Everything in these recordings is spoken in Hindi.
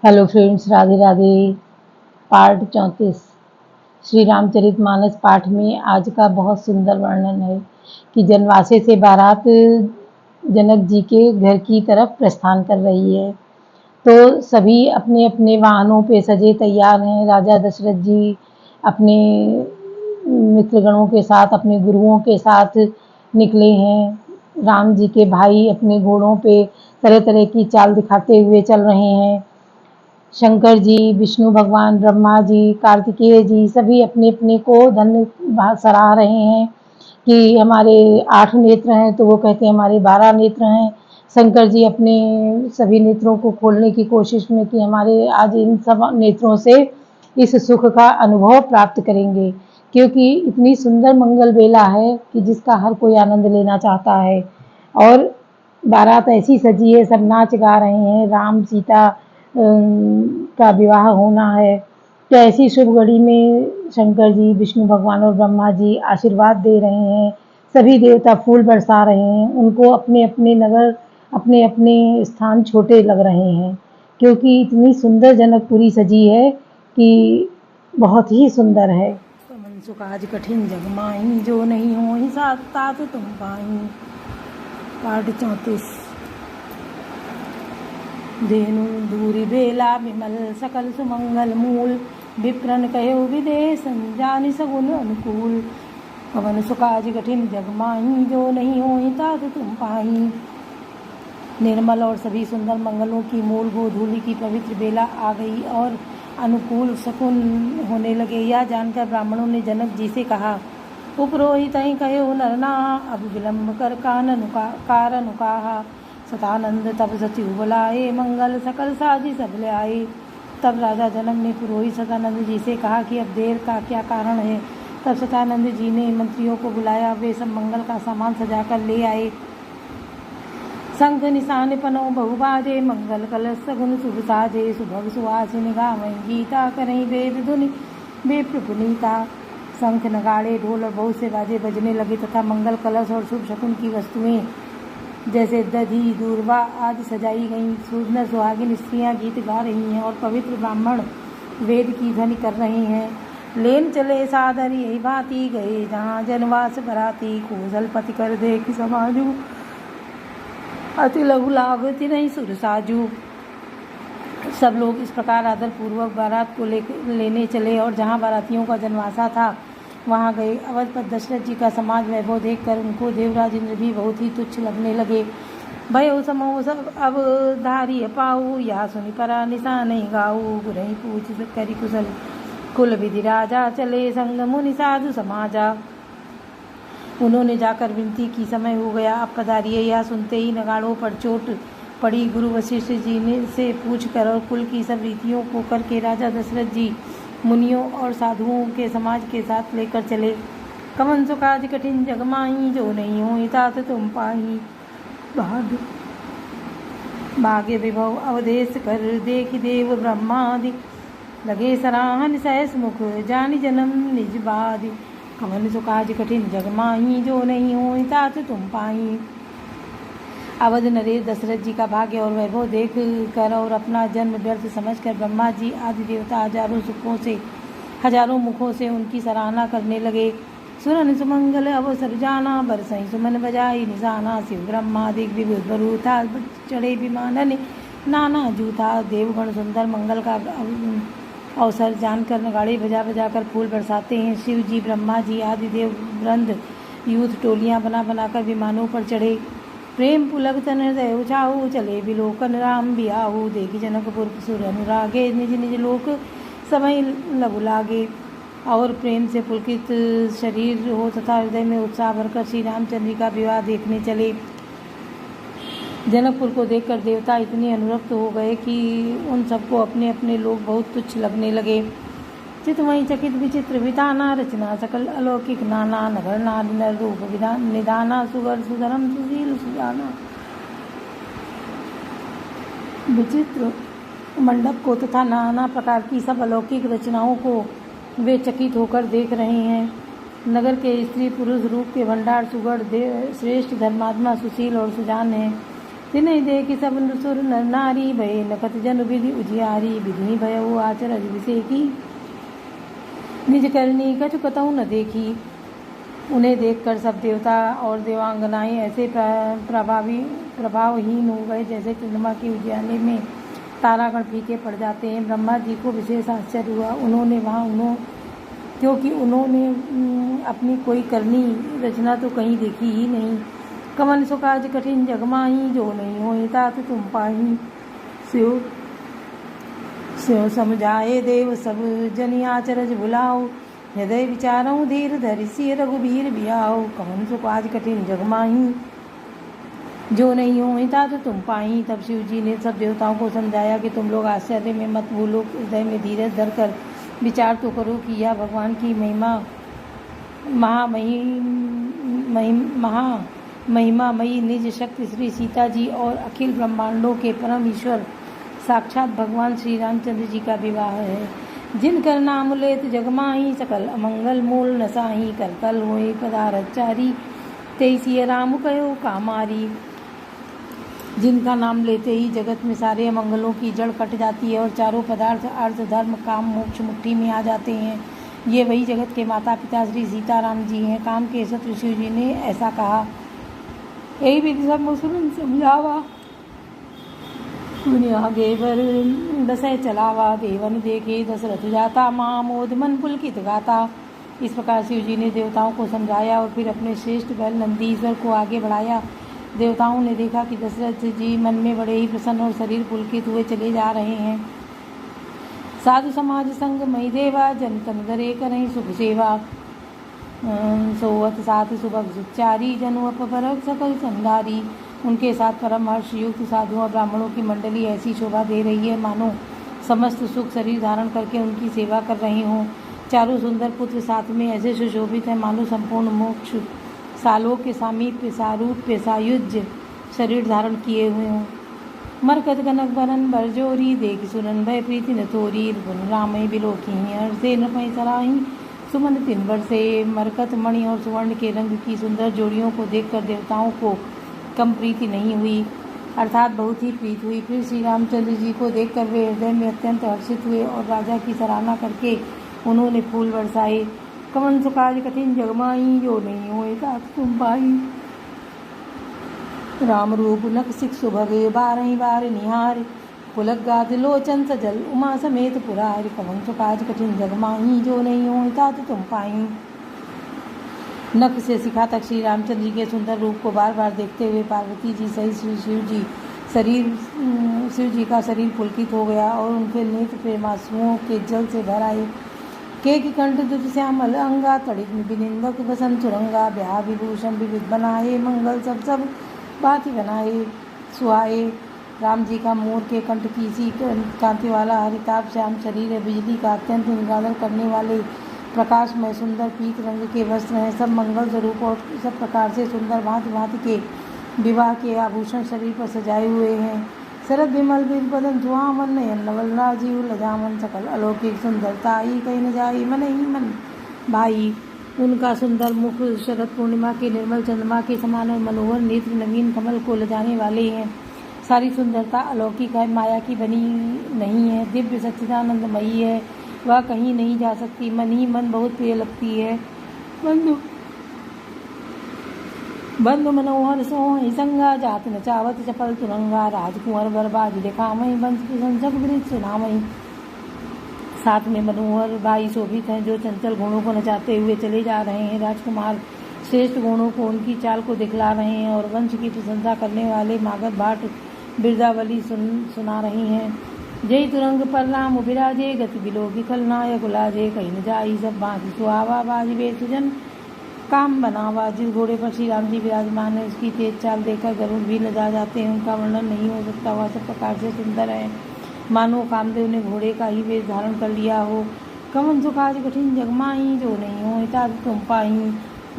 Hello friends, Radhe Radhe. Part 34 Shri Ramcharitmanas पाठ में आज का बहुत सुंदर वर्णन है कि जनवासे से बारात जनक जी के घर की तरफ प्रस्थान कर रही है। तो सभी अपने अपने वाहनों पे सजे तैयार हैं। राजा दशरथ जी अपने मित्रगणों के साथ, अपने गुरुओं के साथ निकले हैं। राम जी के भाई अपने घोड़ों पे तरह तरह की चाल दिखाते हुए चल रहे हैं। शंकर जी, विष्णु भगवान, ब्रह्मा जी, कार्तिकेय जी सभी अपने अपने को धन्य सराह रहे हैं कि हमारे 8 नेत्र हैं, तो वो कहते हैं हमारे 12 नेत्र हैं। शंकर जी अपने सभी नेत्रों को खोलने की कोशिश में कि हमारे आज इन सब नेत्रों से इस सुख का अनुभव प्राप्त करेंगे, क्योंकि इतनी सुंदर मंगल बेला है कि जिसका हर कोई आनंद लेना चाहता है। और बारात ऐसी सजी है, सब नाच गा रहे हैं। राम सीता का विवाह होना है, तो ऐसी शुभ घड़ी में शंकर जी, विष्णु भगवान और ब्रह्मा जी आशीर्वाद दे रहे हैं। सभी देवता फूल बरसा रहे हैं। उनको अपने अपने नगर, अपने अपने स्थान छोटे लग रहे हैं, क्योंकि इतनी सुंदर जनकपुरी सजी है कि बहुत ही सुंदर है। मन सुख आज कठिन जग माही, जो नहीं हो ही साथ तात तुम पाई। पाठ 34 धेनु दूरी बेला विमल, सकल सुमंगल मूल। विप्रन कहो विदेश, जानि सगुन अनुकूल। पवन सुख आज कठिन जग माही, जो नहीं हो ही तात तुम पाही। निर्मल और सभी सुंदर मंगलों की मूल गोधूलि की पवित्र बेला आ गई और अनुकूल शकुन होने लगे। यह जानकर ब्राह्मणों ने जनक जी से कहा, उपरोहित कहो नरना, अब विलंब कर कारण कहा। सतानंद तब सचिव बुलाए, मंगल सकल साजी सब ले आए। तब राजा जनक ने पुरोहित सतानंद जी से कहा कि अब देर का क्या कारण है। तब सतानंद जी ने मंत्रियों को बुलाया। वे सब मंगल का सामान सजाकर ले आए। शंख निशान पनो बहुबाजे, मंगल कलश सगुन शुभ साजे। सुभग सुहासिनी गावहीं गीता, करहीं वेद धुनि विप्र पुनीता। शंख नगाड़े ढोल और बहुत से बाजे बजने लगे तथा मंगल कलश और शुभ शकुन की वस्तुएं जैसे दधी, दूर्वा आदि सजाई गईं। सुंदर सुहागिन स्त्रियां गीत गा रही हैं और पवित्र ब्राह्मण वेद की ध्वनि कर रहे हैं। लेन चले सादर यही भांति, गए जहाँ जनवास बराती। कौशलपति कर देख समाजू, अति लघु लाभ तिनहि सुर साजू। सब लोग इस प्रकार आदर पूर्वक बारात को लेने चले और जहाँ बारातियों का जनवासा था वहाँ गए। अवधपति दशरथ जी का समाज वैभव देखकर उनको देवराज इंद्र भी बहुत ही तुच्छ लगने लगे। भयो समो सब अब धारी पाऊ, या सुनि परा निशा नहीं गाऊ। गुरहि पूछ करि कुशल, कुल विधि राजा। चले संग मुनि साधु समाजा। उन्होंने जाकर विनती की, समय हो गया, अब पधारिए। यह सुनते ही नगाड़ों पर चोट पड़ी। गुरु वशिष्ठ जी ने से पूछकर और कुल की सब रीतियों को करके राजा दशरथ जी मुनियों और साधुओं के समाज के साथ लेकर चले। कवन सुख आज कठिन जग माही, जो नहीं हो तात तुम पाही। भाग्य विभव अवधेश कर, देख देव ब्रह्मादि। लगे सराहन सहस मुख, जानि जन्म निज बादि। कवन सुख आज कठिन जग माही, जो नहीं हो तात तुम पाही। अवध नरेश दशरथ जी का भाग्य और वैभव देख कर और अपना जन्म व्यर्थ समझकर ब्रह्मा जी आदि देवता हजारों मुखों से उनकी सराहना करने लगे। सुरन सुमंगल अवसर जाना, बरसई सुमन बजाई निशाना। शिव ब्रह्मादिक विभुत बरूथा, चढ़े विमानन नाना जूथा। देवगण सुंदर मंगल का अवसर जानकर नगाड़े बजा बजा कर फूल बरसाते हैं। शिव जी, ब्रह्मा जी आदि देव वृंद यूथ टोलियां बना बनाकर विमानों पर चढ़े। प्रेम पुलक तन हृदय उछाऊ, चले विलोकन राम बियाहू। देखी जनकपुर सुर अनुरागे, निज निज लोक सबई लघु लागे। और प्रेम से पुलकित शरीर हो तथा हृदय में उत्साह भरकर श्री रामचंद्र का विवाह देखने चले। जनकपुर को देखकर देवता इतने अनुरक्त हो गए कि उन सबको अपने अपने लोग बहुत तुच्छ लगने लगे। चितमयी चकित विचित्र विताना, रचना सकल अलौकिक नाना। नगर नारी नर रूप निदाना, सुगर सुधरम सुशील सुजाना। विचित्र मंडप को तथा नाना प्रकार की सब अलौकिक रचनाओं को वे चकित होकर देख रहे हैं। नगर के स्त्री पुरुष रूप के भंडार सुगढ़ श्रेष्ठ धर्मात्मा सुशील और सुजान हैं। तिन्हि देखि सब सुर नर नारी, भये नकत जन विधि उजियारी। विधि भयउ आचरज विसेकी, निज करनी कछु कतहु न देखी। उन्हें देखकर सब देवता और देवांगनाएं ऐसे प्रभावहीन हो गए जैसे चंद्रमा के उजियारे में तारागण फीके पड़ जाते हैं। ब्रह्मा जी को विशेष आश्चर्य हुआ, क्योंकि उन्होंने अपनी कोई करनी रचना तो कहीं देखी ही नहीं। कवन सो काज कठिन जग माही, जो नहीं होई तात तुम पाही। स्यो समझाए देव सब जनि आचरज बुलाओ, हृदय विचारऊ धीर धरि सिय रघुबीर बियाओ। कवन सो काज कठिन जग माही, जो नहीं होई तात तुम पाही। तब शिव जी ने सब देवताओं को समझाया कि तुम लोग आश्चर्य में मत भूलो, हृदय में धीरज धरकर विचार तो करो कि यह भगवान की महिमामयी निज शक्ति श्री सीता जी और अखिल ब्रह्मांडों के परम ईश्वर साक्षात भगवान श्री रामचंद्र जी का विवाह है। जिनकर नाम लेत जगमाही, सकल अमंगल मूल नसाही। करतल होए पदारथ चारी, तेईसिय राम कयो कामारी। जिनका नाम लेते ही जगत में सारे अमंगलों की जड़ कट जाती है और चारों पदार्थ अर्थ धर्म काम मोक्ष मुट्ठी में आ जाते हैं। ये वही जगत के माता पिता श्री सीताराम जी हैं। काम के शत्रु शिव जी ने ऐसा कहा, यही विधि सब मुसुरन समझावा, मुनि आगे बर दसय चलावा। देवन देखे दशरथ जाता, महामोद मन पुलकित गाता। इस प्रकार शिव जी ने देवताओं को समझाया और फिर अपने श्रेष्ठ बैल नंदीश्वर को आगे बढ़ाया। देवताओं ने देखा कि दशरथ जी मन में बड़े ही प्रसन्न और शरीर पुलकित हुए चले जा रहे हैं। साधु समाज संग मई देवा, जन तन धरे करें सुख सेवा। सोवत साथ सुभग सुचारी, जनु अपरग सकल संधारी। उनके साथ परम हर्ष युक्त साधुओं और ब्राह्मणों की मंडली ऐसी शोभा दे रही है मानो समस्त सुख शरीर धारण करके उनकी सेवा कर रही हों। चारों सुंदर पुत्र साथ में ऐसे सुशोभित हैं मानो संपूर्ण मोक्ष सालों के सामीप्य सारूप्य सायुज्य शरीर धारण किए हुए हों। मरकत कनक बरन बरजोरी, देख सुनन भय प्रीति न तोरी। रामय बिलोकी हर्षे न पै सराही, सुमन तिन बरसे। मरकत मणि और सुवर्ण के रंग की सुंदर जोड़ियों को देखकर देवताओं को कम प्रीति नहीं हुई, अर्थात बहुत ही प्रीत हुई। फिर श्री रामचंद्र जी को देखकर वे हृदय में अत्यंत हर्षित हुए और राजा की सराहना करके उन्होंने फूल बरसाए। कवन सो काज कठिन जग माही, जो नहीं होए तात तुम पाही। राम रूप नख सिख सुभगे, बारही बार निहार। पुलक गाद लोचन सजल, उमा समेत पुरार। कवन सो काज कठिन जग माही, जो नहीं होए तात तुम पाही। नख से शिखा तक श्री रामचंद्र जी के सुंदर रूप को बार बार देखते हुए पार्वती जी सहित शिव जी का शरीर पुलकित हो गया और उनके नेत्र प्रेमाश्रुओं के जल से भर आए। के की कंठ दुत श्यामल अंगा, तड़ित बिनिंदक बसंत सुरंगा। ब्याह विभूषण विविध बनाए, मंगल सब बाती बनाए सुहाए। राम जी का मोर के कंठ की सी कांति वाला हरिताभ श्याम शरीर है। बिजली का अत्यंत निरादर करने वाले प्रकाशमय सुंदर पीत रंग के वस्त्र हैं। सब मंगल स्वरूप और सब प्रकार से सुंदर भांति भांति के विवाह के आभूषण शरीर पर सजाए हुए हैं। शरद विमल बीज बदन सुहावन, नयन नवल राजीव लजामन। सकल अलौकिक सुंदरता आई, कहीं न जाई मन ही मन भाई। उनका सुंदर मुख शरद पूर्णिमा के निर्मल चंद्रमा के समान और मनोहर नेत्र नवीन कमल को लजाने वाले हैं। सारी सुंदरता अलौकिक है, माया की बनी नहीं है, दिव्य सच्चिदानंदमयी है, वह कहीं नहीं जा सकती। मन ही मन बहुत प्रिय लगती है। बंधु मनोहर सोहि संगा, जात न चावत चपल तुरंगा। राजकुंवर बरबाज दिखामई, वंश प्रशंसक वृक्ष सुनामई। साथ में मनोहर भाई शोभित हैं जो चंचल गुणों को नचाते हुए चले जा रहे हैं। राजकुमार श्रेष्ठ गुणों को उनकी चाल को दिखला रहे हैं और वंश की प्रशंसा करने वाले मागध भाट बिरदावली सुना रही हैं। जय तुरंग पर राम विराजे, गति बिलोकी खलनायक उलाजे। कहीं न जाई सब भांति सुहावा, बाजिबे सुजन काम बनावा। जिस घोड़े पर श्री राम जी विराजमान है उसकी तेज चाल देखकर गरुड़ भी लजा जाते हैं। उनका वर्णन नहीं हो सकता, वह सब प्रकार से सुंदर है मानो कामदेव ने घोड़े का ही वेश धारण कर लिया हो। कवन सो काज कठिन जग माही, जो नहीं हो तात तुम पाही।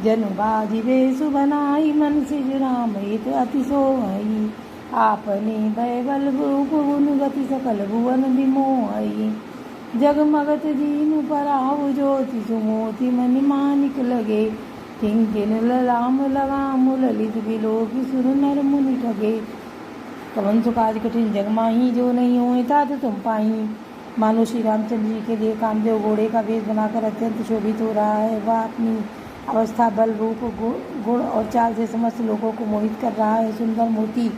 जन बाजिबे सुबनाई, मन सिज राम हित अति सोहई। आपने भय बल रूप गुण गति सकल भुवन विमोहई। जगमगत दीन पराहु, ज्योति सुमोति मनि मानिक लगे। किंकिन ललाम लगाम, ललित बिलोकी सुर नर मुनि ठगे। कवन सो काज कठिन जग माही, जो नहीं होए तात तुम पाही। मानो श्री रामचंद्र जी के लिए कामदेव घोड़े का वेश बनाकर अत्यंत शोभित हो रहा है। वह अपनी अवस्था, बल, रूप, गुण और चाल से समस्त लोगों को मोहित कर रहा है। सुंदर मोती,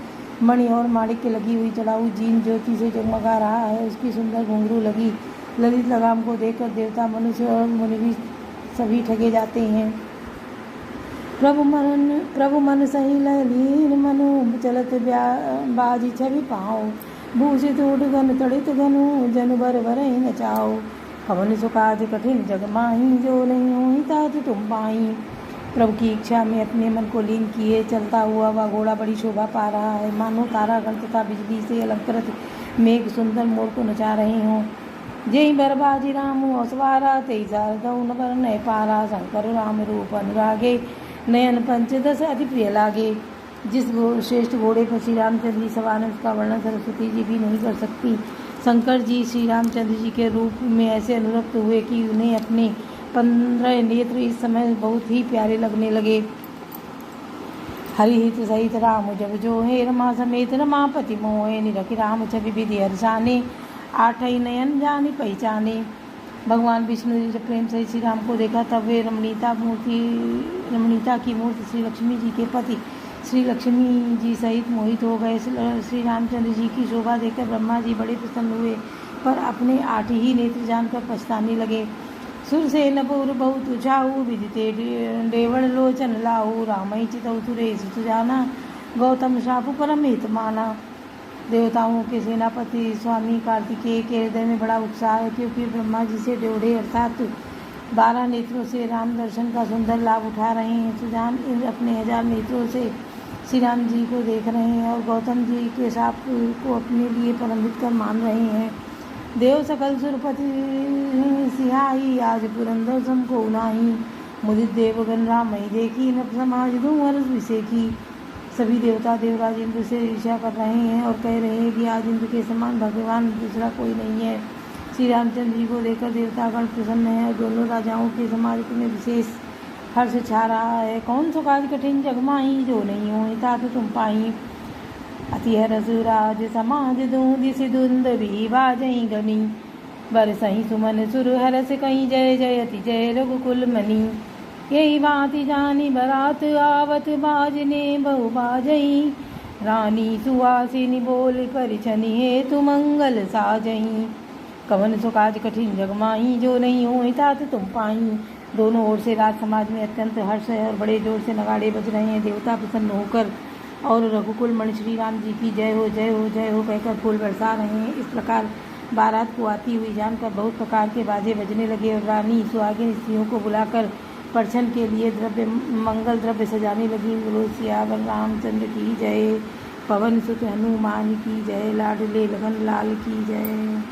मणि और माणिक्य लगी हुई चढ़ाऊ जीन ज्योति से जगमगा रहा है। उसकी सुंदर घुंघरू लगी ललित लगाम को देखकर देवता, मनुष्य और मुनि भी सभी ठगे जाते हैं। प्रभु मन सही ललीन मनु, चलत बाजी छवि पाओ। भूषित उडगन तड़ित गनु, जनु बर भरहि नचाओ। कवन सो काज कठिन जग माही, जो नहीं होई तात तुम पाई। प्रभु की इच्छा में अपने मन को लीन किए चलता हुआ वह घोड़ा बड़ी शोभा पा रहा है, मानो तारागण तथा बिजली से अलंकृत मेघ सुंदर मोर को नचा रहे हों। जय बरबाजी राम असवारा, तेई शारदऊ न बर नय पारा। शंकर राम रूप अनुरागे, नयन पंचदश अति प्रिय लागे। जिस श्रेष्ठ घोड़े पर श्री रामचंद्र जी सवार हैं उसका वर्णन सरस्वती जी भी नहीं कर सकती। शंकर जी श्री रामचंद्र जी के रूप में ऐसे अनुरक्त हुए कि उन्हें अपने 15 नेत्र इस समय बहुत ही प्यारे लगने लगे। हरि हित सहित राम जब जो है, रमा समेत रमापति मोहे। निरखि राम छवि विधि हर्षाने, आठई नयन जानि पहचाने। भगवान विष्णु जी जब प्रेम से श्री राम को देखा तब वे रमणीयता की मूर्ति श्री लक्ष्मी जी के पति श्री लक्ष्मी जी सहित मोहित हो गए। श्री रामचंद्र जी की शोभा देखकर ब्रह्मा जी बड़े प्रसन्न हुए, पर अपने 8 ही नेत्र जानकर पछताने लगे। सुरसेन पुर बहुत उछाऊ, विदिते देवल लोचन लाऊ। रामई चितौ सुरेश सुजाना, गौतम शापु परम हित माना। देवताओं के सेनापति स्वामी कार्तिकेय के हृदय में बड़ा उत्साह है, क्योंकि ब्रह्मा जी से ड्योढ़े अर्थात 12 नेत्रों से राम दर्शन का सुंदर लाभ उठा रहे हैं। सुजान इंद्र अपने 1000 नेत्रों से श्री राम जी को देख रहे हैं और गौतम जी के शाप को अपने लिए परमित कर मान रहे हैं। देव सकल सुरपति सिहाई, आज पुरंदर सम को नाही। मुदित देवगण राम ही देखी, न समाज दूं हर्ष विसेखी। सभी देवता देवराज इंद्र से ईर्ष्या कर रहे हैं और कह रहे हैं कि आज इंद्र के समान भगवान दूसरा कोई नहीं है। श्री रामचंद्र जी को देखकर देवतागण प्रसन्न है और दोनों राजाओं के समाज में विशेष हर्ष छा रहा है। कौन सो काज कठिन जग माही, जो नहीं होई तात तुम पाई। अति हरस राज समाज दूं, दिस दुंदरी बाजई गनी। बरसहि सुमन सुर हरस कहीं, जय जयति जय रघुकुल मनी। यही बाति जानी बरात आवत, बाजने बहु बाजई। रानी सुहासिनी बोल परिछनि, हेतु मंगल साजई। कवन सो काज कठिन जग माही, जो नहीं होई तात तुम पाई। दोनों ओर से राज समाज में अत्यंत हर्ष है और बड़े जोर से नगाड़े बज रहे हैं। देवता प्रसन्न होकर और रघुकुल मणि श्री राम जी की जय हो जय हो जय हो कहकर फूल बरसा रहे हैं। इस प्रकार बारात को आती हुई जानकर बहुत प्रकार के बाजे बजने लगे और रानी सुहागिन स्त्रियों को बुलाकर परछन के लिए मंगल द्रव्य सजाने लगी। बोलो सियावर रामचंद्र की जय। पवन सुत हनुमान की जय। लाडले लगन लाल की जय।